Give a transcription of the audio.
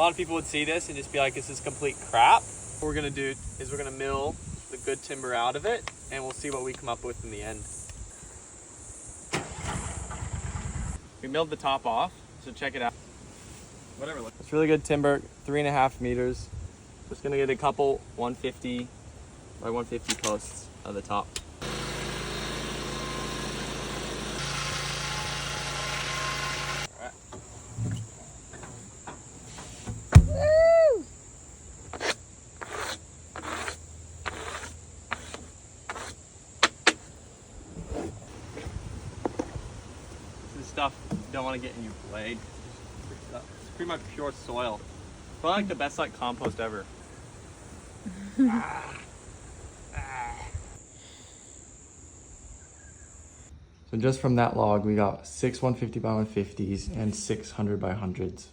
lot of people would see this and just be like, this is complete crap. What we're gonna do is we're gonna mill the good timber out of it, and we'll see what we come up with in the end. We milled the top off, so check it out. Whatever. It's really good timber, 3.5 meters. Just gonna get a couple 150 by 150 posts on the top. Stuff you don't want to get in your blade. It's pretty much pure soil. Probably like the best like compost ever. So just from that log, we got 6 150 by 150s and 600 by 100s.